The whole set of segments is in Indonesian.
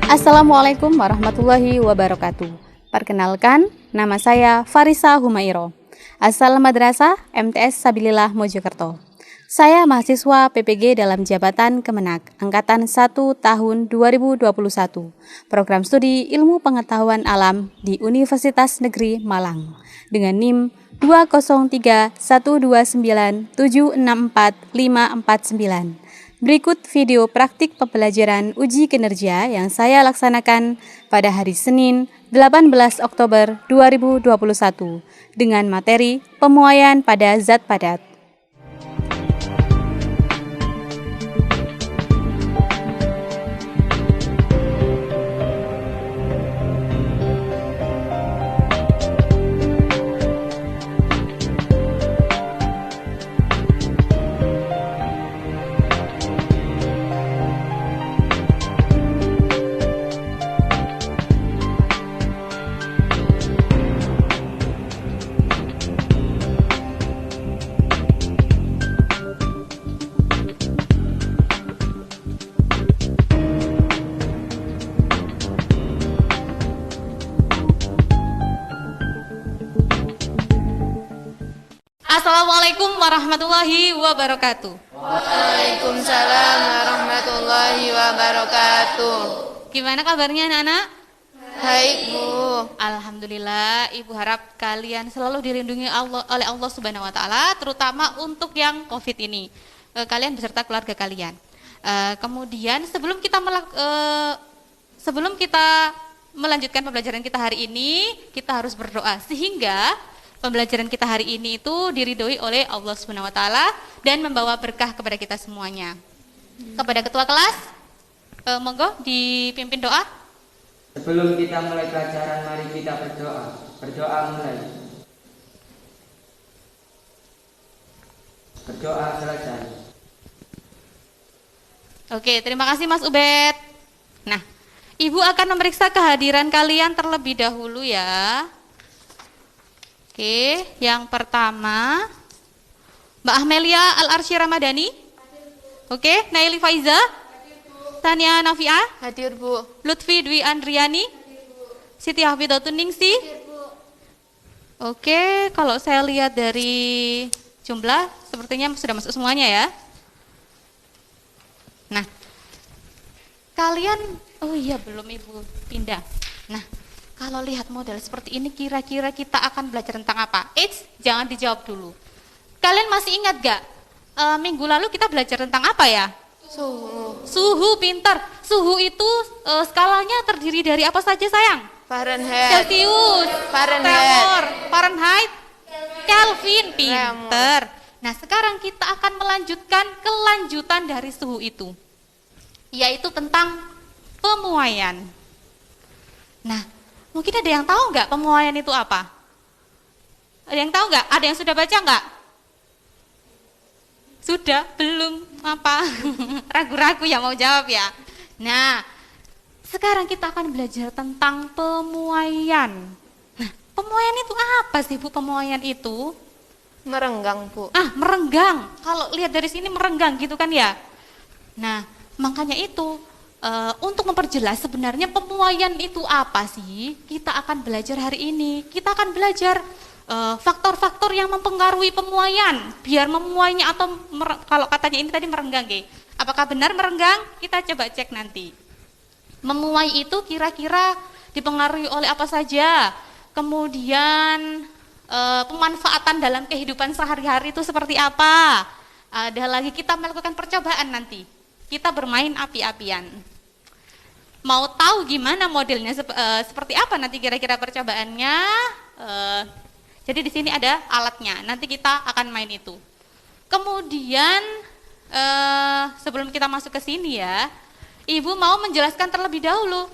Assalamualaikum warahmatullahi wabarakatuh. Perkenalkan, nama saya Farisa Humairo, asal Madrasah MTS Sabilillah Mojokerto. Saya mahasiswa PPG dalam Jabatan Kemenak, Angkatan 1 tahun 2021, Program Studi Ilmu Pengetahuan Alam di Universitas Negeri Malang, dengan NIM 20312976459. Berikut video praktik pembelajaran uji kinerja yang saya laksanakan pada hari Senin 18 Oktober 2021 dengan materi pemuaian pada zat padat. Assalamualaikum warahmatullahi wabarakatuh. Waalaikumsalam warahmatullahi wabarakatuh. Gimana kabarnya anak-anak? Baik, Bu. Alhamdulillah, Ibu harap kalian selalu dilindungi oleh Allah Subhanahu wa taala, terutama untuk yang Covid ini. Kalian beserta keluarga kalian. Kemudian sebelum kita melanjutkan pembelajaran kita hari ini, kita harus berdoa sehingga pembelajaran kita hari ini itu diridhoi oleh Allah Subhanahu wa taala dan membawa berkah kepada kita semuanya. Kepada ketua kelas, monggo dipimpin doa. Sebelum kita mulai pelajaran, mari kita berdoa. Berdoa mulai. Berdoa selesai. Oke, terima kasih Mas Ubed. Nah, Ibu akan memeriksa kehadiran kalian terlebih dahulu ya. Oke, yang pertama Mbak Ahmelia Al-Arsy Ramadhani. Oke, Naili Faiza. Tania Nafiah. Hadir, Bu. Lutfi Dwi Andriani. Siti Hafidatun Ningsi. Oke, kalau saya lihat dari jumlah sepertinya sudah masuk semuanya ya. Nah, kalian, oh iya belum Ibu pindah. Nah, kalau lihat model seperti ini, kira-kira kita akan belajar tentang apa? Eits, jangan dijawab dulu. Kalian masih ingat gak? Minggu lalu kita belajar tentang apa ya? Suhu. Suhu, pintar. Suhu itu skalanya terdiri dari apa saja sayang? Fahrenheit. Celcius, Tremor, Fahrenheit, Kelvin, pintar. Nah, sekarang kita akan melanjutkan kelanjutan dari suhu itu, yaitu tentang pemuaian. Nah, mungkin ada yang tahu nggak pemuaian itu apa? Ada yang tahu nggak? Ada yang sudah baca nggak? Sudah? Belum? Apa? Ragu-ragu ya mau jawab ya? Nah, sekarang kita akan belajar tentang pemuaian. Nah, pemuaian itu apa sih Bu pemuaian itu? Merenggang, Bu. Merenggang. Kalau lihat dari sini merenggang gitu kan ya? Nah, makanya itu untuk memperjelas sebenarnya pemuaian itu apa sih, kita akan belajar hari ini. Kita akan belajar faktor-faktor yang mempengaruhi pemuaian, biar memuainya atau kalau katanya ini tadi merenggang. Apakah benar merenggang? Kita coba cek nanti. Memuai itu kira-kira dipengaruhi oleh apa saja, kemudian pemanfaatan dalam kehidupan sehari-hari itu seperti apa. Ada lagi kita melakukan percobaan nanti. Kita bermain api-apian. Mau tahu gimana modelnya seperti apa nanti kira-kira percobaannya? Jadi di sini ada alatnya. Nanti kita akan main itu. Kemudian sebelum kita masuk ke sini ya, Ibu mau menjelaskan terlebih dahulu.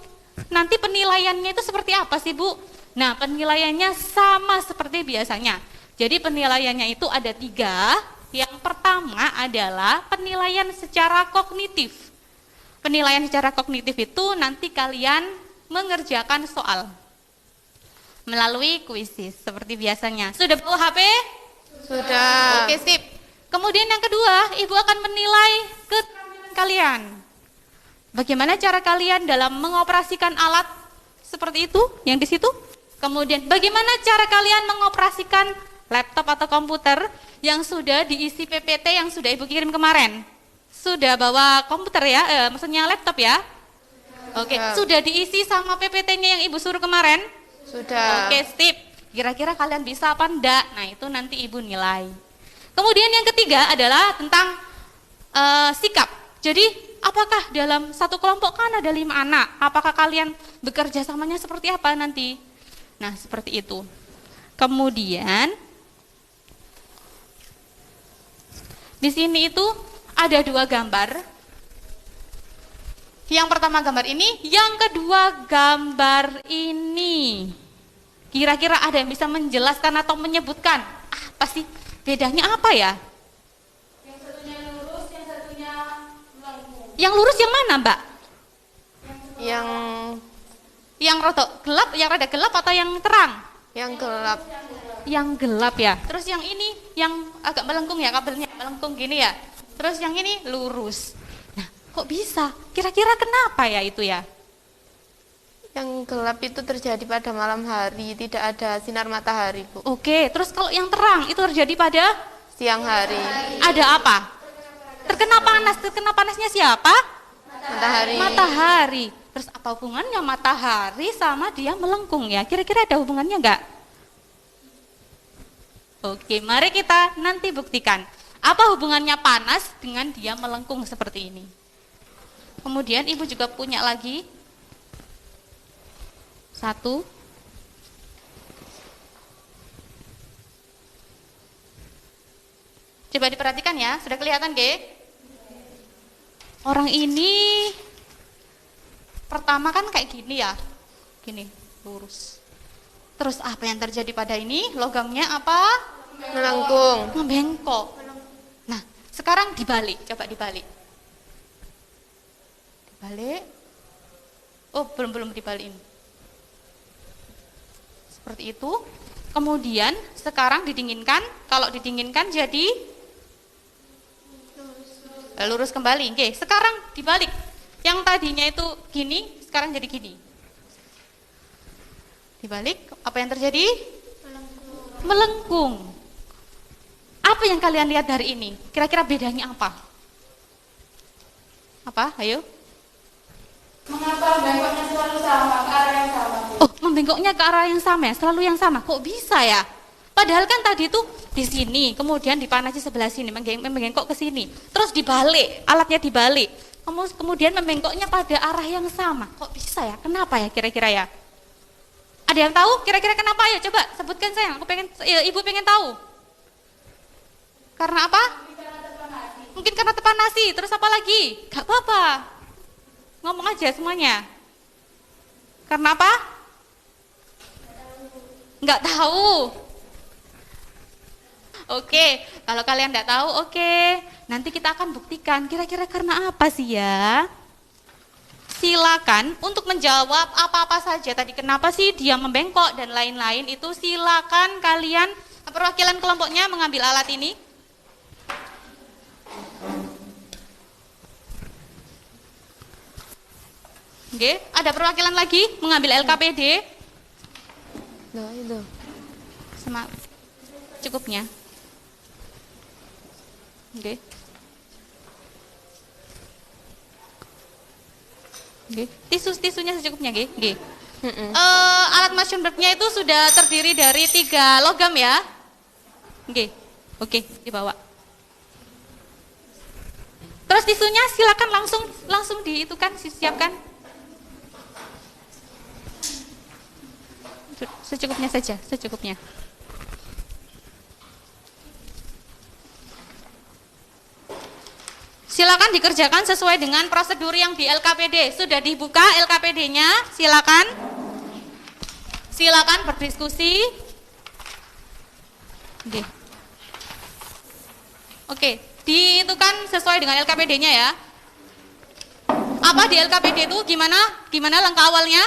Nanti penilaiannya itu seperti apa sih Bu? Nah, penilaiannya sama seperti biasanya. Jadi penilaiannya itu ada 3. Yang pertama adalah penilaian secara kognitif. Penilaian secara kognitif itu nanti kalian mengerjakan soal melalui kuisis seperti biasanya. Sudah bawa HP? Sudah. Oke, sip. Kemudian yang kedua, Ibu akan menilai keterampilan kalian. Bagaimana cara kalian dalam mengoperasikan alat seperti itu yang di situ? Kemudian bagaimana cara kalian mengoperasikan laptop atau komputer yang sudah diisi PPT yang sudah Ibu kirim kemarin? Sudah bawa komputer ya, maksudnya laptop ya? Oke, sudah diisi sama PPT-nya yang Ibu suruh kemarin? Sudah. Oke, sip. Kira-kira kalian bisa apa enggak? Nah, itu nanti Ibu nilai. Kemudian yang ketiga adalah tentang sikap. Jadi, apakah dalam satu kelompok kan ada 5 anak? Apakah kalian bekerja samanya seperti apa nanti? Nah, seperti itu. Kemudian di sini itu ada 2 gambar. Yang pertama gambar ini, yang kedua gambar ini. Kira-kira ada yang bisa menjelaskan atau menyebutkan apa sih bedanya apa ya? Yang satunya lurus, yang satunya melengkung. Yang lurus yang mana, Mbak? Yang rada gelap atau yang terang? Yang gelap. Yang gelap ya. Terus yang ini yang agak melengkung ya, kabelnya melengkung gini ya. Terus yang ini lurus. Nah, kok bisa? Kira-kira kenapa ya itu ya? Yang gelap itu terjadi pada malam hari, tidak ada sinar matahari, Bu. Oke, terus kalau yang terang itu terjadi pada Siang hari. ada apa? Terkena panas. Terkena panasnya siapa? Matahari. Matahari. Terus apa hubungannya matahari sama dia melengkung ya? Kira-kira ada hubungannya enggak? Oke, mari kita nanti buktikan. Apa hubungannya panas dengan dia melengkung seperti ini? Kemudian Ibu juga punya lagi 1. Coba diperhatikan ya, sudah kelihatan Ge? Orang ini pertama kan kayak gini ya, gini, lurus. Terus apa yang terjadi pada ini? Logamnya apa? Melengkung. Membengkok. Nah, sekarang dibalik, coba dibalik. Dibalik. Oh, belum dibalikin. Seperti itu. Kemudian sekarang didinginkan. Kalau didinginkan jadi lurus kembali. Oke, sekarang dibalik. Yang tadinya itu gini, sekarang jadi gini. Dibalik, apa yang terjadi? Melengkung. Apa yang kalian lihat dari ini? Kira-kira bedanya apa? Apa? Ayo. Mengapa bengkoknya selalu sama, ke arah yang sama? Oh, membengkoknya ke arah yang sama ya? Selalu yang sama. Kok bisa ya? Padahal kan tadi itu di sini, kemudian dipanasi sebelah sini, membengkok ke sini. Terus dibalik, alatnya dibalik. Kemudian membengkoknya pada arah yang sama. Kok bisa ya? Kenapa ya kira-kira ya? Ada yang tahu kira-kira kenapa ya? Coba sebutkan sayang, Ibu pengen tahu. Karena apa? Mungkin karena terpanasi, terus apa lagi? Gak apa-apa. Ngomong aja semuanya. Karena apa? Nggak tahu. Oke, kalau kalian nggak tahu, oke. Nanti kita akan buktikan kira-kira karena apa sih ya? Silakan untuk menjawab apa-apa saja tadi kenapa sih dia membengkok dan lain-lain itu silakan kalian perwakilan kelompoknya mengambil alat ini. Oke, ada perwakilan lagi mengambil LKPD. Nah, itu. Cukupnya. Oke. Oke. Tisunya secukupnya, Oke. Alat motion blur-nya itu sudah terdiri dari 3 logam ya. Oke, dibawa. Terus tisunya silakan langsung siapkan. Secukupnya saja, secukupnya. Silakan dikerjakan sesuai dengan prosedur yang di LKPD. Sudah dibuka LKPD-nya, silakan. Silakan berdiskusi. Oke. Oke, itu kan sesuai dengan LKPD-nya ya. Apa di LKPD itu gimana? Gimana langkah awalnya?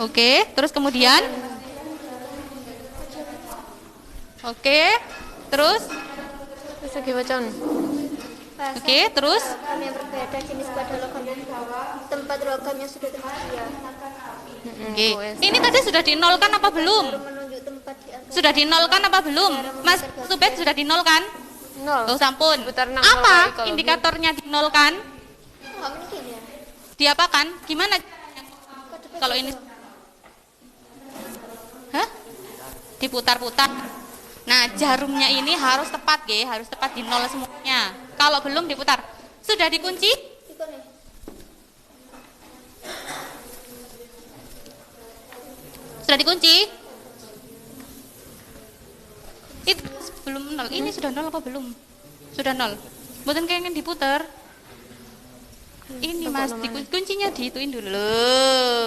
Oke, terus kemudian? Oke, terus? Persegi wacon. Oke, terus? Logam yang berbeda jenis pada logam yang tempat logam yang sudah tersedia. Oke, ini tadi sudah dinolkan apa belum? Menunjuk tempat di antara Sudah dinolkan apa belum? Mas Subed sudah dinolkan? Nol. Oh sampun. Putar nang Apa nol, kalau indikatornya dinolkan? nggak mungkin ya. Diapakan? Gimana? Kalau ini? Hah? Diputar-putar. Nah, jarumnya ini harus tepat, harus tepat di nol semuanya. Kalau belum diputar. Sudah dikunci? Ikut nih. Sudah dikunci? Itu belum nol. Ini sudah nol apa belum? Sudah nol. Mboten kayaknya diputar. Ini Mas, kuncinya dituin dulu.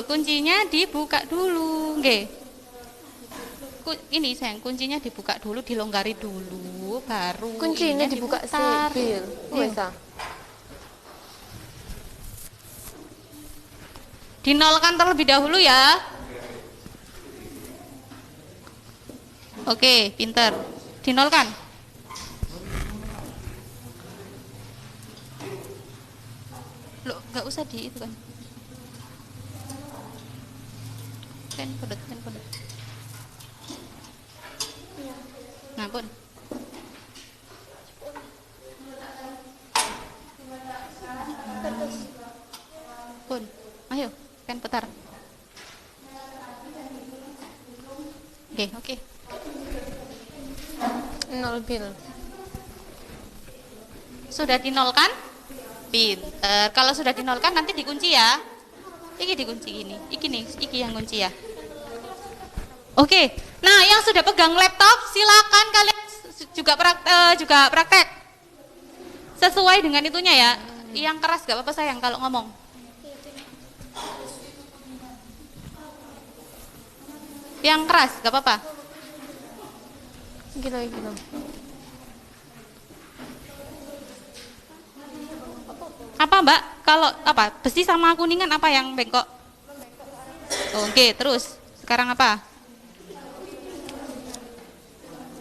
Kuncinya dibuka dulu, nggih. Ini sayang, kuncinya dibuka dulu, dilonggari dulu, baru Kuncinya ininya dibuka diputar. sipil. Wes ah. Dinolkan terlebih dahulu ya. Oke, pinter. Dinolkan. Loh, nggak usah di itu kan. Ten kodot. Nah, pun. Pun. Ayo, kan putar. Oke. Nol bil. Sudah dinolkan? Pinter. Kalau sudah dinolkan nanti dikunci ya. Iki dikunci gini. Iki yang kunci ya. Oke. Nah, yang sudah pegang laptop silakan kalian juga praktek. Sesuai dengan itunya ya. Yang keras gak apa-apa sayang kalau ngomong. Yang keras gak apa-apa. Gitu. Apa Mbak? Kalau apa? Besi sama kuningan apa yang bengkok? Oke, terus sekarang apa?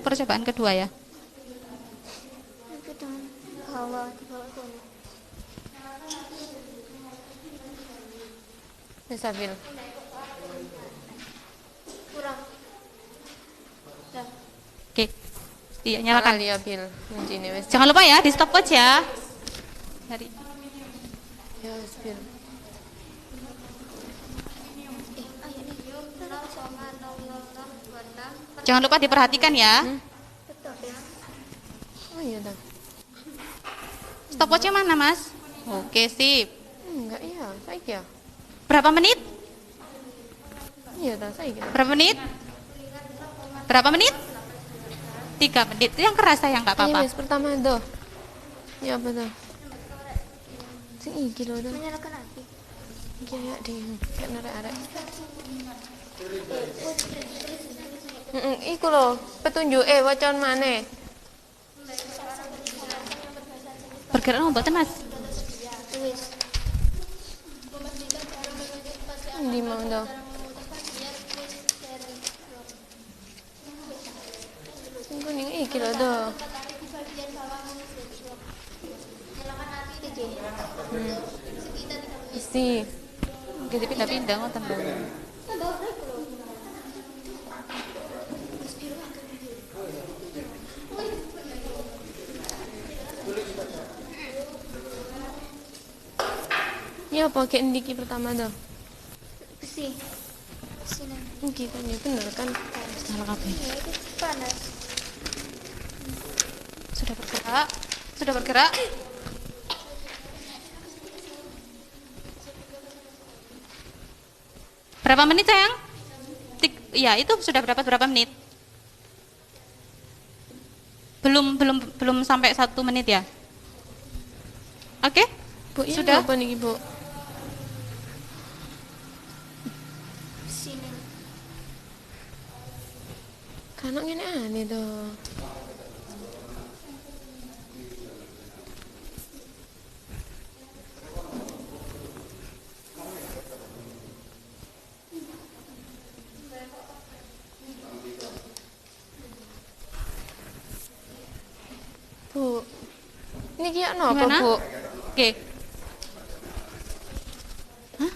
Percobaan kedua ya. Itu dengan bawah di bawah sini. Bisa bil. Kurang. Oke. Iya, nyalakan. Alia bil. Kuncinya wes. Jangan lupa ya, di stopwatch ya. Dari Ya wes bil. Ayo nih. Nol sama nol warna. Jangan lupa diperhatikan ya. Betul ya. Oh iya dah. Stopwatchnya mana Mas? Oke, sip. Enggak iya, saya ya. Berapa menit? Iya dah, saya ya. Berapa menit? Berapa menit? 3 menit. Yang keras sayang nggak Ini apa-apa. wes pertama tuh. Ya betul. Sing iki lho dah. Menyalakan api. Iki ya ding. Kayak narek-arek. Iku lho, petunjuk wacan maneh. Bergerak no, mboten Mas. Wis. Di mau dah. Sing kuning iki lho dah. Isi. Gitu pindah-pindah ngoten lho. Ya pakai ndiki pertama dah. Besi. Sini. Iki kan ya bener kan. Nyala kabeh. Ya, itu panas. Sudah bergerak. Sudah bergerak. Berapa menit sayang? Iya, itu sudah berapa menit? Belum sampai 1 menit ya? Oke? Bu, ya Sudah? apa nih, Bu? Sini. Kanak ngene aneh tuh. Bu, ini kayak apa, Gimana? Bu? Oke. Hah?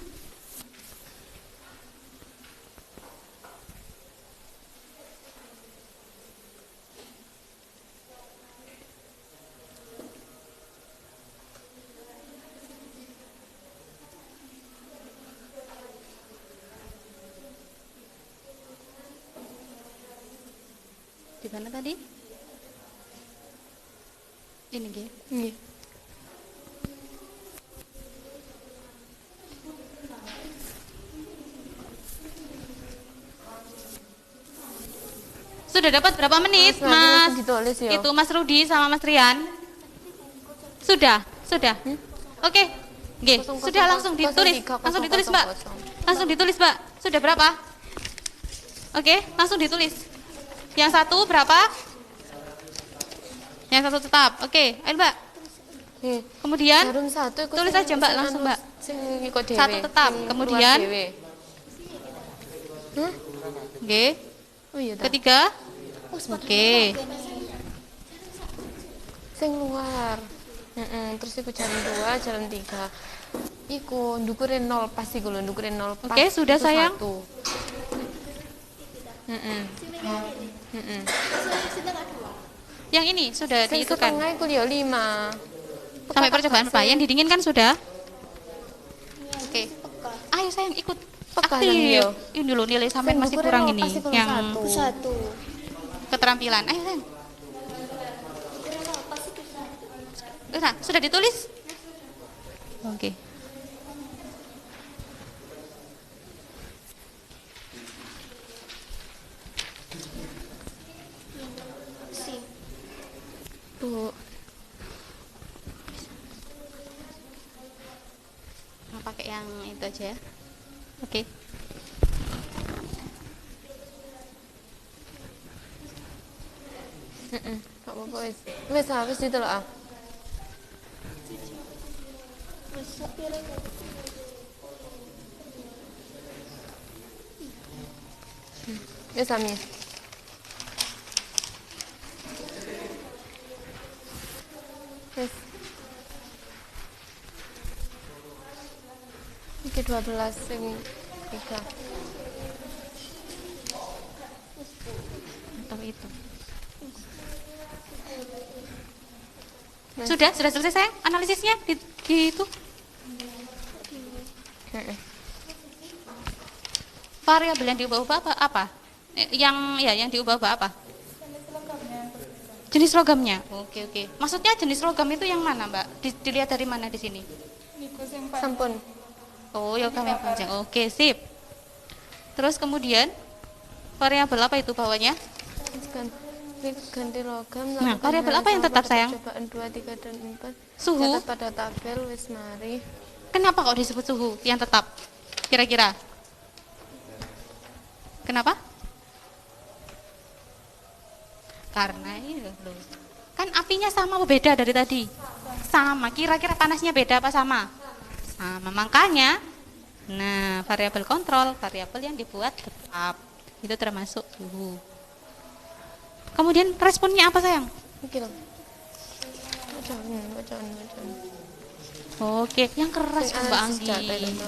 Di mana tadi? Ini, Ge. Iya. Sudah dapat berapa menit, Mas, nanti Mas? langsung ditulis ya. Itu Mas Rudi sama Mas Rian. Sudah. Oke. Oke, Kosong, sudah kosong, langsung kosong, ditulis. tiga, kosong, Langsung ditulis, kosong, Mbak. kosong. Langsung ditulis, Mbak. Sudah berapa? Oke, langsung ditulis. Yang satu berapa? Yang satu tetap. Oke, ayo, Mbak. Kemudian Jarum satu ikut tulis sing- aja, Mbak, sing langsung, anu, Mbak. Sing ikut dhewe. Satu tetap. Sing Kemudian? keluar dhewe. Hah? Oke. Oh iya ta. Ketiga. Oke. Sing luar. Terus iku jarum 2, jarum 3. Iku ndukurin 0 pas iku lho, ndukurin 0 pas. Oke, sudah, itu sayang. 1. Yang ini sudah Sing dihitungkan. setengah iku yo 5. Sampai percobaan berapa? Yang didinginkan sudah? Oke. Ayo sayang ikut. Peka Aktif. yang iyo. Ini loh nilai sampai Sing masih dukurin kurang nol ini. pasti kurang Yang satu. Satu. keterampilan. Ayo sayang. Nah, sudah ditulis? Oke. Bu, Mau pakai yang itu aja ya. Oke. gak apa-apa wis. Wis itu lho ah. Wis Ami. Wis. Iki 12 sing 3. Atau itu. Sudah selesai sayang analisisnya di itu. Variabel yang diubah-ubah apa? Yang diubah-ubah apa? Jenis logamnya. Oke. Maksudnya jenis logam itu yang mana, Mbak? Dilihat dari mana di sini? Sampun. Oh, logam yang panjang. Oke, sip. Terus kemudian variabel apa itu bawahnya? Ganti logam. Nah, lakukan variabel hal apa yang sama tetap, pada sayang? Percobaan 2, 3, dan 4. Suhu. Catat pada tabel wis mari. Kenapa kok disebut suhu yang tetap? Kira-kira? Kenapa? Karena ini loh. Kan apinya sama apa beda dari tadi? Sama. Kira-kira panasnya beda apa sama? Sama. Makanya, nah variabel kontrol, variabel yang dibuat tetap. Itu termasuk suhu. Kemudian responnya apa sayang? Iki lho. Bacaan. Oke, yang keras Sing Mbak analisis data Anggi. itu.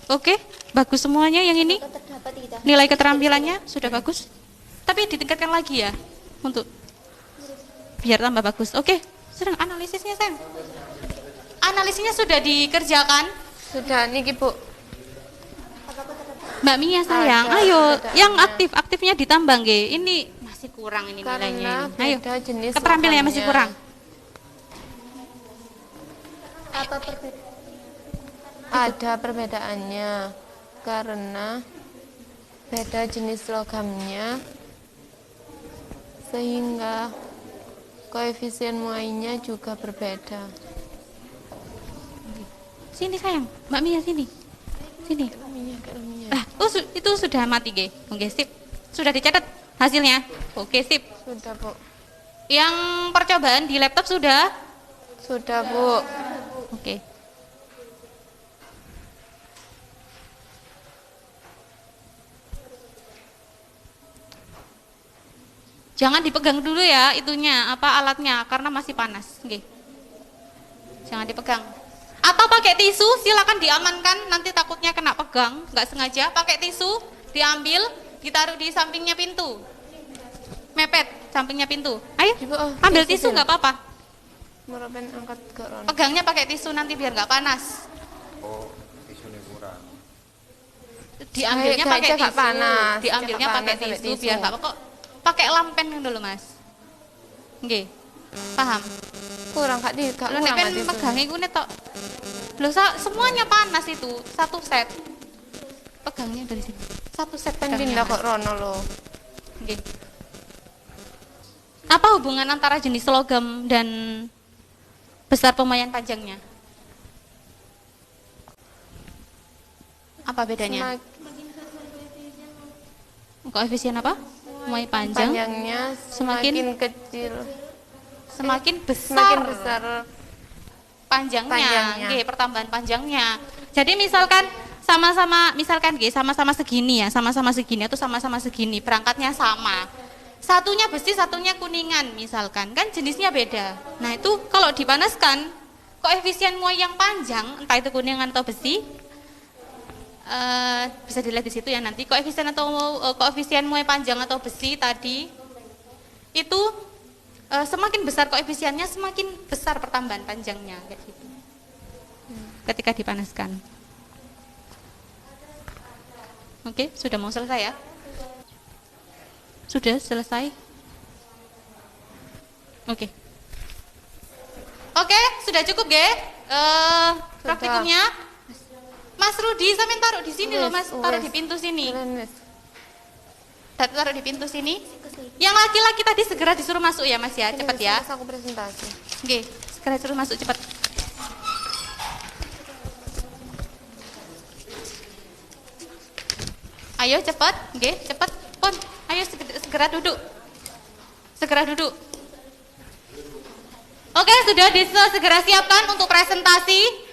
Oke, bagus semuanya yang ini. Terdapat kita. Nilai keterampilannya sudah bagus. Tapi ditingkatkan lagi ya untuk biar tambah bagus. Oke, sedang analisisnya sayang. Analisisnya sudah dikerjakan. Sudah niki Bu. Mbak Mia sayang, Ada ayo perbedaannya. yang aktifnya ditambah nggih. Ini masih kurang ini nilainya. Karena Ayo. beda jenis Keterampilannya masih logamnya. kurang. Apa perbedaan? Ada perbedaannya karena beda jenis logamnya sehingga koefisien muainya juga berbeda. Sini sayang, Mbak Mia sini. Sini. Ilmiah. Itu sudah mati, Ge. Oke, sip. Sudah dicatat hasilnya. Oke, sip. Sudah Bu. Yang percobaan di laptop sudah? Sudah Bu. Oke. Jangan dipegang dulu ya itunya, apa alatnya, karena masih panas. Nggih. Jangan dipegang. Atau pakai tisu, silakan diamankan, nanti takutnya kena pegang, nggak sengaja. Pakai tisu, diambil, ditaruh di sampingnya pintu. Mepet, sampingnya pintu. Ayo, ambil tisu nggak apa-apa. Merapen angkat ke Ron. Pegangnya pakai tisu nanti biar nggak panas. Oh, tisunya kurang. Diambilnya Kayak pakai aja nggak tisu. panas, Diambilnya nggak pakai panas sampai tisu tisu. biar nggak apa kok. Pakai lampen dulu mas. Nggih, paham. Kurang Kak di Kak Lu nek kurang pen Kak tisu. megang iku nek tok. Lho semuanya panas itu, satu set. Pegangnya dari sini. Satu set Pen pegangnya. pindah Mas. kok Rono lo. Nggih. Apa hubungan antara jenis logam dan besar pemayan panjangnya? Apa bedanya? Koefisien apa? Muay panjang Panjangnya Semakin semakin kecil, semakin semakin besar besar. panjangnya, Panjangnya. nggih, pertambahan panjangnya. Jadi misalkan sama-sama segini ya, sama-sama segini atau sama-sama segini, berangkatnya sama. Satunya besi, satunya kuningan misalkan, kan jenisnya beda. Nah, itu kalau dipanaskan, koefisien muai yang panjang, entah itu kuningan atau besi, bisa dilihat di situ ya nanti koefisien muai panjang atau besi tadi itu semakin besar koefisiennya semakin besar pertambahan panjangnya kayak gitu. Ketika dipanaskan. Oke, sudah mau selesai ya? Sudah selesai? Oke. Oke, sudah cukup, Ge? Praktikumnya? Mas Rudi, sampean taruh di sini loh, Mas. Taruh di pintu sini. Taruh di pintu sini. Yang laki-laki tadi segera disuruh masuk ya, Mas ya. Cepat ya. Aku presentasi. Oke, segera disuruh masuk cepat. Ayo cepat, oke, cepat. Pun, ayo segera duduk. Segera duduk. Oke, sudah segera siapkan untuk presentasi.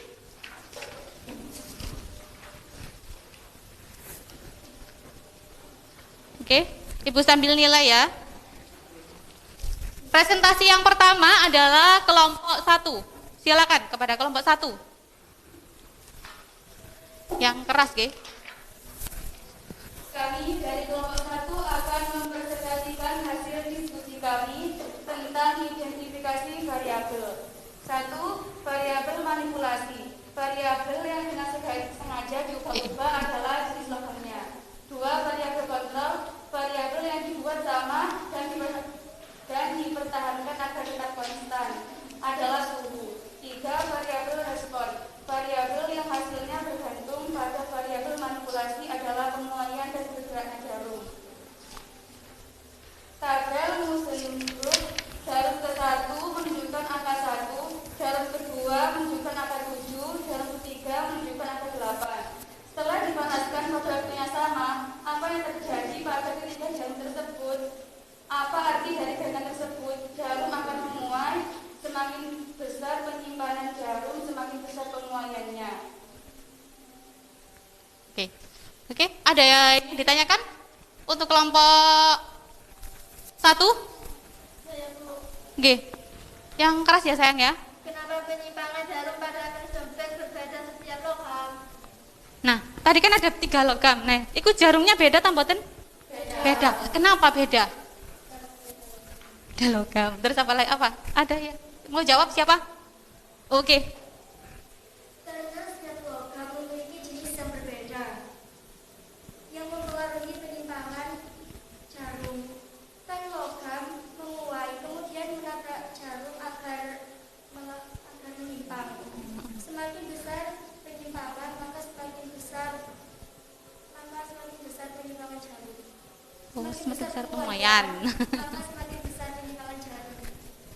Oke, Ibu sambil nilai ya. Presentasi yang pertama adalah kelompok 1. Silakan kepada kelompok 1. Yang keras, Ge. Kami dari kelompok 1 akan mempresentasikan hasil diskusi kami tentang identifikasi variabel. 1. Variabel manipulasi. Variabel yang dengan sengaja diubah-ubah adalah jenis logamnya. 2. Variabel kontrol. Variabel yang dibuat sama dan dipertahankan agar tetap konstan adalah suhu. 3. Variabel respon. Variabel yang hasilnya bergantung pada variabel manipulasi adalah pemuaian dan pergerakan jarum. Tabel Muslim Group, jarum ke-1 menunjukkan angka 1, jarum kedua menunjukkan angka 7, jarum ketiga menunjukkan angka 8. Setelah dipanaskan pada waktu yang sama, apa yang terjadi pada ketiga jarum tersebut? Apa arti dari gerakan tersebut? Jarum akan memuai, semakin besar penyimpanan jarum, semakin besar pemuaiannya. Oke, ada yang ditanyakan untuk kelompok 1? Oke, yang keras ya sayang ya. Kenapa penyimpangan jarum pada akan sobek berbeda setiap logam? Nah, tadi kan ada 3 logam. Nah, itu jarumnya beda tamboten? Beda. Kenapa beda? Ada logam. Terus apa lagi? Apa? Ada ya? Mau jawab siapa? Oke. Karena setiap logam memiliki jenis yang berbeda yang mempengaruhi penyimpangan jarum. Kan logam menguai kemudian menabrak jarum agar menyimpang. Semakin besar penyimpangan maka semakin besar penyimpangan jarum. Semakin besar pemuaian. Maka semakin besar penyimpangan jarum.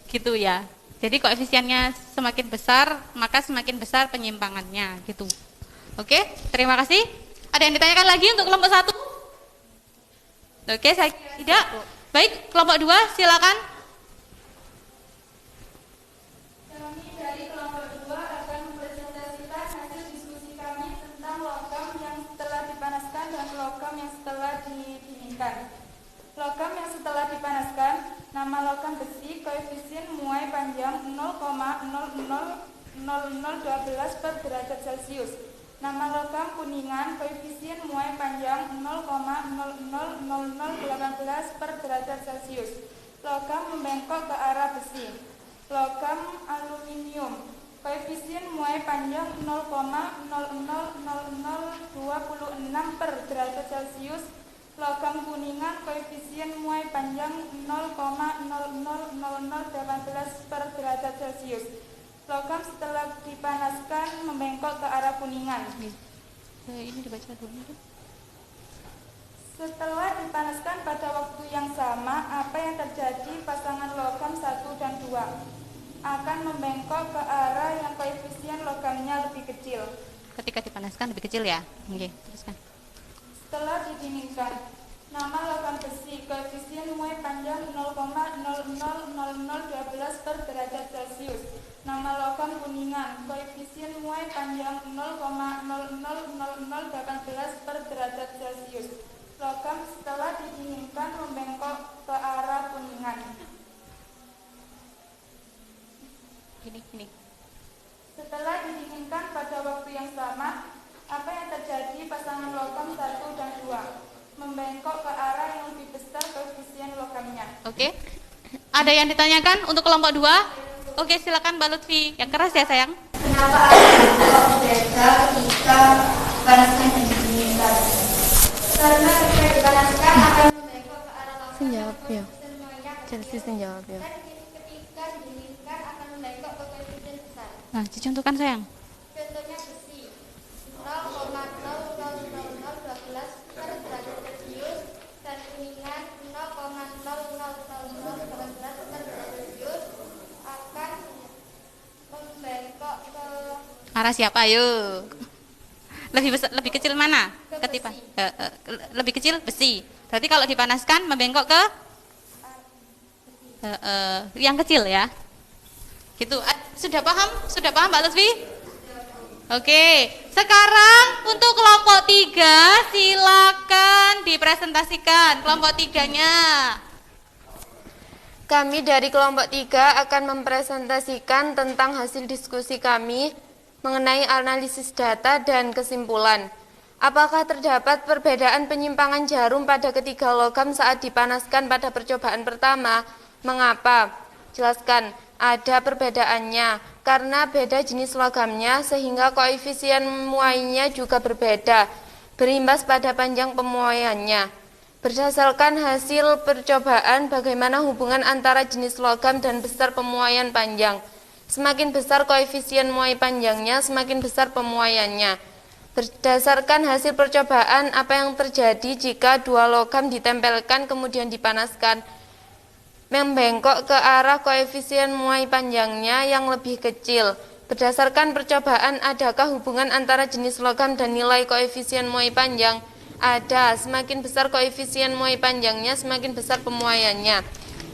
Gitu ya. Jadi koefisiennya semakin besar, maka semakin besar penyimpangannya gitu. Oke, terima kasih. Ada yang ditanyakan lagi untuk kelompok 1? Oke, saya tidak. Baik, kelompok 2 silakan. Kami dari kelompok 2 akan mempresentasikan hasil diskusi kami tentang logam yang setelah dipanaskan dan logam yang setelah didinginkan. Logam yang setelah dipanaskan, nama logam besi, koefisien muai panjang 0,000012 per derajat Celcius. Nama logam kuningan, koefisien muai panjang 0,000018 per derajat Celcius. Logam membengkok ke arah besi. Logam aluminium, koefisien muai panjang 0,000026 per derajat Celcius. Logam kuningan, koefisien muai panjang 0,000018 per derajat Celcius. Logam setelah dipanaskan membengkok ke arah kuningan. Ini dibaca dulu. Setelah dipanaskan pada waktu yang sama, apa yang terjadi? Pasangan logam 1 dan 2 akan membengkok ke arah yang koefisien logamnya lebih kecil. Ketika dipanaskan lebih kecil ya. Oke, teruskan. Setelah didinginkan, nama logam besi, koefisien muai panjang 0,000012 per derajat Celcius. Nama logam kuningan, koefisien muai panjang 0,000018 per derajat Celcius. Logam setelah didinginkan membengkok ke arah kuningan. Ini. Setelah didinginkan pada waktu yang sama, apa yang terjadi? Pasangan logam 1 dan 2 membengkok ke arah yang lebih besar koefisien logamnya. Oke. Ada yang ditanyakan untuk kelompok 2? Oke, silakan Mbak Lutfi. Yang keras ya, sayang. Kenapa ada beda ketika panaskan dan didinginkan? Karena ketika dipanaskan akan membengkok ke arah logam Senjawab ya. semuanya Chelsea senjawab ya. dan ketika didinginkan akan membengkok ke koefisien besar. Nah, dicontohkan sayang. Contohnya besi 0,000012 per derajat Celcius dan kuningan 0,000018 per derajat Celcius akan membengkok ke Arah siapa? Ayo. Lebih besar, lebih kecil mana? Ketipan. Lebih kecil besi. Berarti kalau dipanaskan membengkok ke yang kecil ya. Gitu. Sudah paham? Sudah paham Mbak Lutfi? Oke. Sekarang untuk kelompok 3 silakan dipresentasikan kelompok 3-nya. Kami dari kelompok 3 akan mempresentasikan tentang hasil diskusi kami mengenai analisis data dan kesimpulan. Apakah terdapat perbedaan penyimpangan jarum pada ketiga logam saat dipanaskan pada percobaan pertama? Mengapa? Jelaskan. Ada perbedaannya karena beda jenis logamnya sehingga koefisien muainya juga berbeda, berimbas pada panjang pemuaiannya. Berdasarkan hasil percobaan, bagaimana hubungan antara jenis logam dan besar pemuaian panjang. Semakin besar koefisien muai panjangnya, semakin besar pemuaiannya. Berdasarkan hasil percobaan, apa yang terjadi jika dua logam ditempelkan kemudian dipanaskan? Membengkok ke arah koefisien muai panjangnya yang lebih kecil. Berdasarkan percobaan, adakah hubungan antara jenis logam dan nilai koefisien muai panjang? Ada. Semakin besar koefisien muai panjangnya, semakin besar pemuaiannya.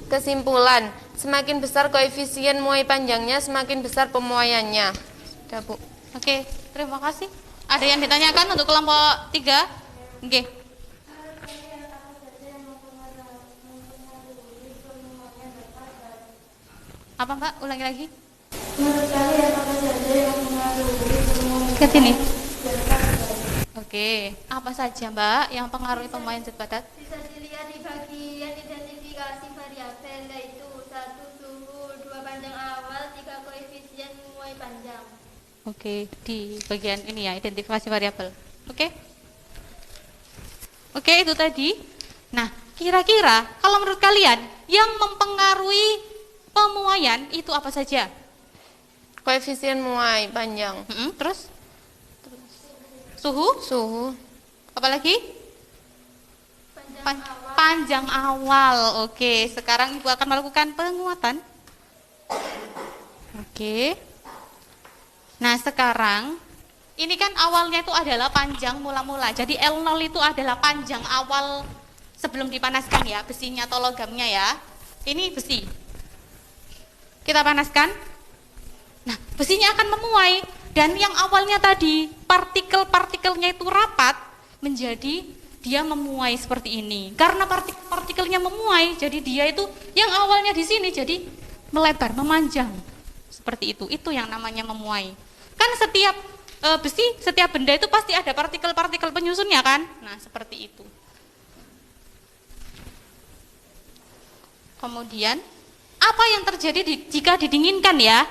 Kesimpulan, semakin besar koefisien muai panjangnya, semakin besar pemuaiannya. Sudah, Bu. Oke, terima kasih. Ada yang ditanyakan untuk kelompok 3? Oke. Apa Mbak? Ulangi lagi. menurut kalian apa saja yang mengaruhi pemuaian Ke sini. Oke, apa saja Mbak yang pengaruhi pemuaian zat padat? bisa dilihat di bagian identifikasi variabel, yaitu 1 suhu, 2 panjang awal, 3 koefisien muai panjang. Oke, di bagian ini ya, identifikasi variabel. Oke. Oke, itu tadi. Nah, kira-kira kalau menurut kalian yang mempengaruhi pemuaian itu apa saja? Koefisien muai panjang. Terus? Suhu? Suhu. Apalagi? Panjang awal. Panjang awal. Oke, sekarang Ibu akan melakukan penguatan. Oke. Nah, sekarang ini kan awalnya itu adalah panjang mula-mula. Jadi L0 itu adalah panjang awal sebelum dipanaskan ya, besinya atau logamnya ya. Ini besi. Kita panaskan. Nah, besinya akan memuai dan yang awalnya tadi partikel-partikelnya itu rapat menjadi dia memuai seperti ini. Karena partikelnya memuai, jadi dia itu yang awalnya di sini jadi melebar, memanjang. Seperti itu. Itu yang namanya memuai. Kan setiap besi, setiap benda itu pasti ada partikel-partikel penyusunnya kan? Nah, seperti itu. Kemudian, apa yang terjadi jika didinginkan ya?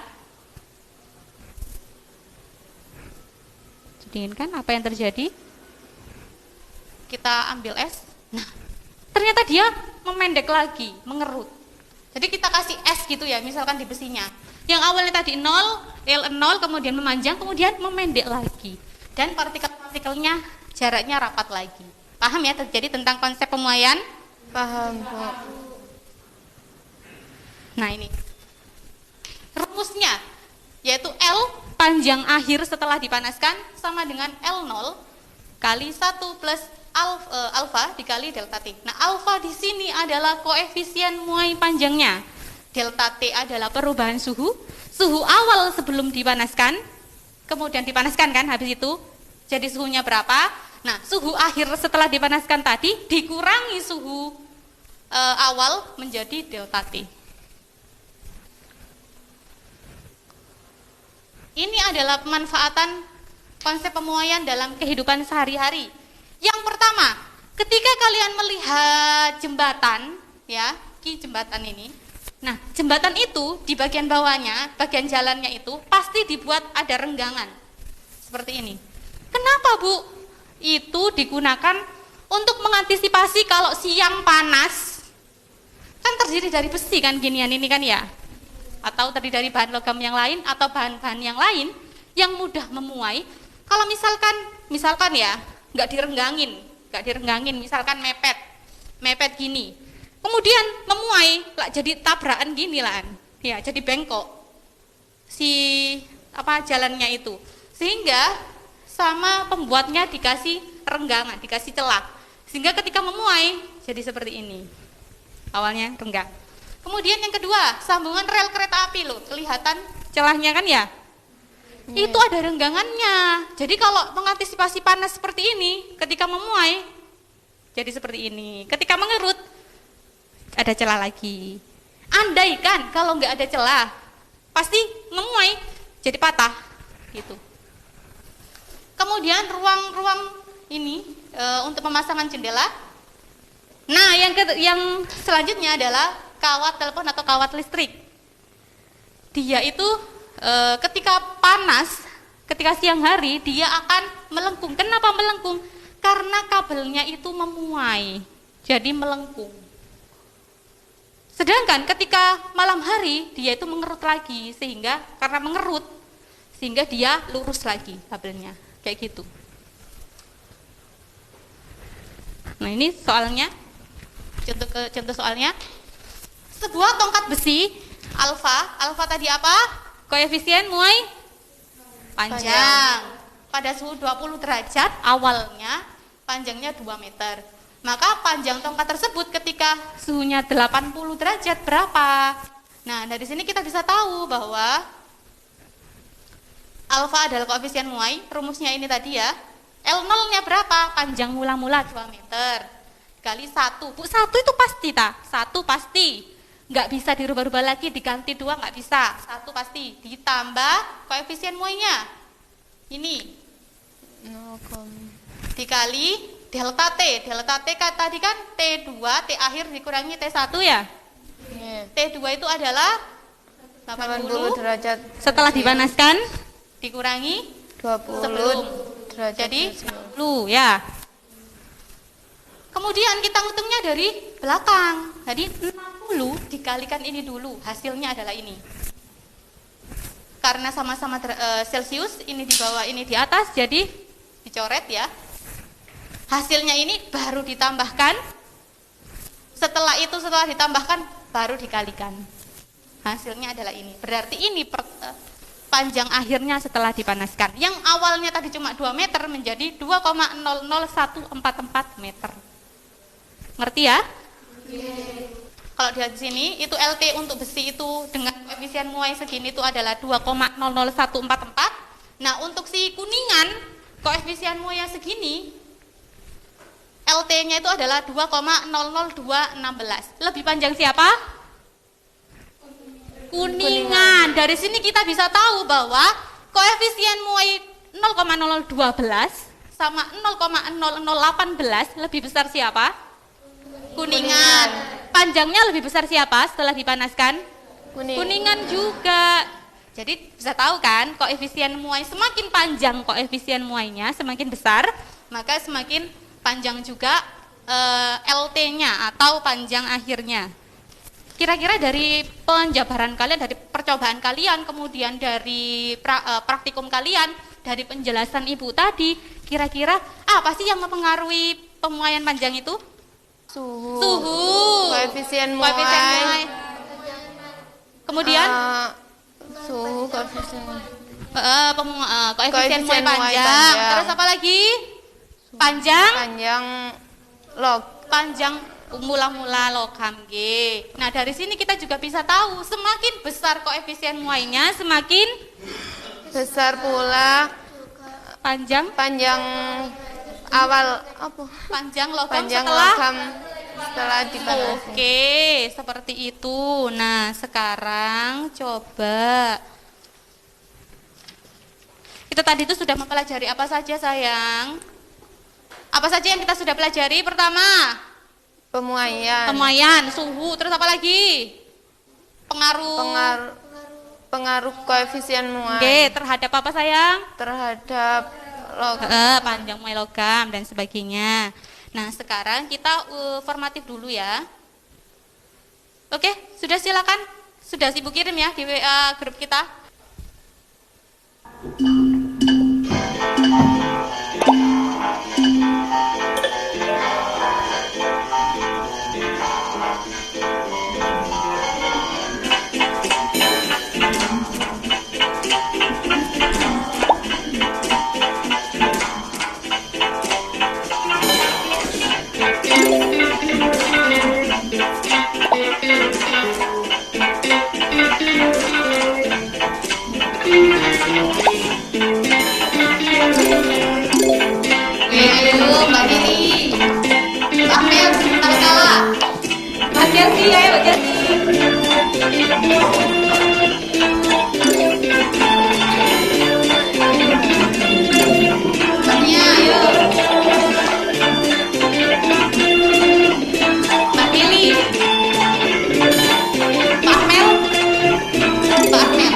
Didinginkan, apa yang terjadi? Kita ambil es, nah ternyata dia memendek lagi, mengerut. Jadi kita kasih es gitu ya, misalkan di besinya. Yang awalnya tadi 0, L0, kemudian memanjang, kemudian memendek lagi. Dan partikel-partikelnya jaraknya rapat lagi. Paham ya terjadi tentang konsep pemuaian? Paham, Bu. Nah ini, rumusnya yaitu L panjang akhir setelah dipanaskan sama dengan L0 kali 1 plus alfa dikali delta T. Nah, alfa di sini adalah koefisien muai panjangnya. Delta T adalah perubahan suhu awal sebelum dipanaskan, kemudian dipanaskan kan habis itu. Jadi suhunya berapa? Nah, suhu akhir setelah dipanaskan tadi dikurangi suhu awal menjadi delta T. Ini adalah pemanfaatan konsep pemuaian dalam kehidupan sehari-hari. Yang pertama, ketika kalian melihat jembatan, ya, jembatan ini. Nah, jembatan itu di bagian bawahnya, bagian jalannya itu pasti dibuat ada renggangan. Seperti ini. Kenapa, Bu? Itu digunakan untuk mengantisipasi kalau siang panas. Kan terdiri dari besi kan ginian ini kan ya? Atau terdiri dari bahan logam yang lain atau bahan-bahan yang lain yang mudah memuai. Kalau misalkan ya, nggak direnggangin, misalkan mepet gini, kemudian memuai, lah jadi tabrakan gini lah, ya jadi bengkok jalannya itu, sehingga sama pembuatnya dikasih renggangan, dikasih celah, sehingga ketika memuai jadi seperti ini, awalnya renggang. Kemudian yang kedua, sambungan rel kereta api loh, kelihatan celahnya kan ya? Itu ada renggangannya. Jadi kalau mengantisipasi panas seperti ini, ketika memuai jadi seperti ini. Ketika mengerut ada celah lagi. Andaikan kalau nggak ada celah, pasti memuai jadi patah gitu. Kemudian ruang-ruang ini untuk pemasangan jendela. Nah, yang selanjutnya adalah kawat telepon atau kawat listrik. Dia itu ketika panas, ketika siang hari dia akan melengkung. Kenapa melengkung? Karena kabelnya itu memuai, jadi melengkung. Sedangkan ketika malam hari dia itu mengerut lagi, sehingga karena mengerut sehingga dia lurus lagi kabelnya, kayak gitu. Nah ini soalnya, contoh soalnya, sebuah tongkat besi alfa tadi apa? Koefisien muai panjang. Pada suhu 20 derajat awalnya panjangnya 2 meter. Maka panjang tongkat tersebut ketika suhunya 80 derajat berapa? Nah, dari sini kita bisa tahu bahwa alfa adalah koefisien muai, rumusnya ini tadi ya. L0-nya berapa? Panjang mula-mula 2 meter. Kali 1. Bu, 1 itu pasti tak? 1 pasti. Nggak bisa dirubah-rubah lagi, diganti 2 nggak bisa. 1 pasti. Ditambah koefisien muainya. Ini. Dikali delta T. Delta T tadi kan T2, T akhir dikurangi T1 ya? T2 itu adalah 80 derajat. Setelah dipanaskan dikurangi 20 derajat. Jadi 60 ya. Kemudian kita ngitungnya dari belakang. Jadi 60 dikalikan ini dulu, hasilnya adalah ini. Karena sama-sama Celcius, ini di bawah, ini di atas, jadi dicoret ya. Hasilnya ini baru ditambahkan. Setelah ditambahkan baru dikalikan. Hasilnya adalah ini. Berarti ini panjang akhirnya setelah dipanaskan. Yang awalnya tadi cuma 2 meter menjadi 2,00144 meter. Ngerti ya? Kalau di sini itu LT untuk besi itu dengan koefisien muai segini itu adalah 2,00144. Nah, untuk si kuningan koefisien muai segini LT-nya itu adalah 2,00216. Lebih panjang siapa? Kuningan. Dari sini kita bisa tahu bahwa koefisien muai 0,0012 sama 0,0018 lebih besar siapa? Kuningan. Panjangnya lebih besar siapa setelah dipanaskan? Kuningan juga. Jadi bisa tahu kan, koefisien muai semakin panjang koefisien muainya semakin besar, maka semakin panjang juga LT-nya atau panjang akhirnya. Kira-kira dari penjabaran kalian, dari percobaan kalian, kemudian dari praktikum kalian, dari penjelasan Ibu tadi, kira-kira apa sih yang mempengaruhi pemuaian panjang itu? Suhu. Koefisien muai. Kemudian Suhu, koefisien koefisien muai panjang. Terus apa lagi? Panjang mula-mula logam G. Nah, dari sini kita juga bisa tahu semakin besar koefisien muainya, semakin besar pula panjang awal apa? Panjang logam setelah dipanasi. Oke, seperti itu. Nah, sekarang coba kita tadi itu sudah mempelajari apa saja, sayang? Apa saja yang kita sudah pelajari? Pertama, pemuaian, suhu, terus apa lagi? Pengaruh koefisien muai. Oke, terhadap apa, sayang? Terhadap panjang muai logam dan sebagainya. Nah, sekarang kita formatif dulu ya. Oke, sudah silakan. Sudah Ibu kirim ya di WA grup kita. Mbak Dini, Mbak Mel, sebentar kalah. Mbak Jelsi, ayo Mbak Jelsi. Mbak Nia, ayo. Mbak Lili, Mbak Mel, Mbak Mel, Mbak Mel.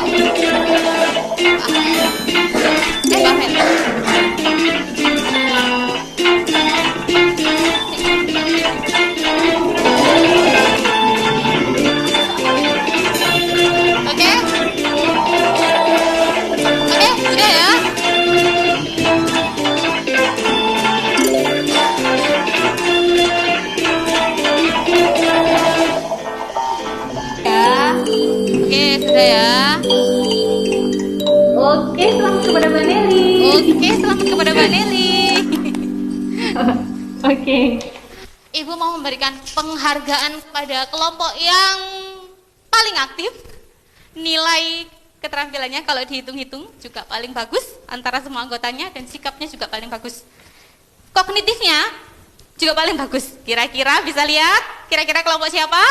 Oke. Ibu mau memberikan penghargaan kepada kelompok yang paling aktif. Nilai keterampilannya kalau dihitung-hitung juga paling bagus antara semua anggotanya dan sikapnya juga paling bagus. Kognitifnya juga paling bagus. Kira-kira bisa lihat? Kira-kira kelompok siapa?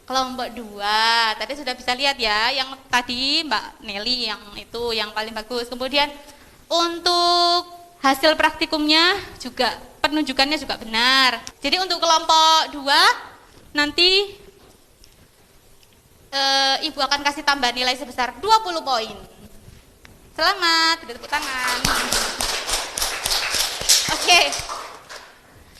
Kelompok 2. Tadi sudah bisa lihat ya, yang tadi Mbak Nelly yang itu yang paling bagus. Kemudian untuk hasil praktikumnya juga penunjukannya juga benar. Jadi untuk kelompok 2 nanti Ibu akan kasih tambah nilai sebesar 20 poin. Selamat, beri tepuk tangan. Oke.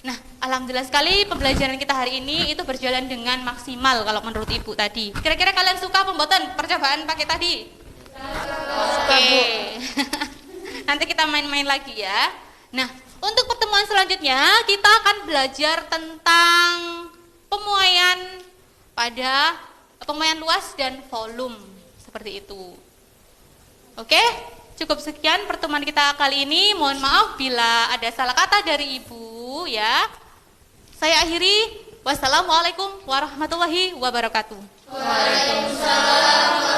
Nah, alhamdulillah sekali pembelajaran kita hari ini itu berjalan dengan maksimal kalau menurut Ibu tadi. Kira-kira kalian suka pembuatan percobaan pakai tadi? Oke. Nanti kita main-main lagi ya. Nah, untuk pertemuan selanjutnya kita akan belajar tentang pemuaian luas dan volume seperti itu. Oke, cukup sekian pertemuan kita kali ini. Mohon maaf bila ada salah kata dari Ibu ya. Saya akhiri. Wassalamualaikum warahmatullahi wabarakatuh. Waalaikumsalam.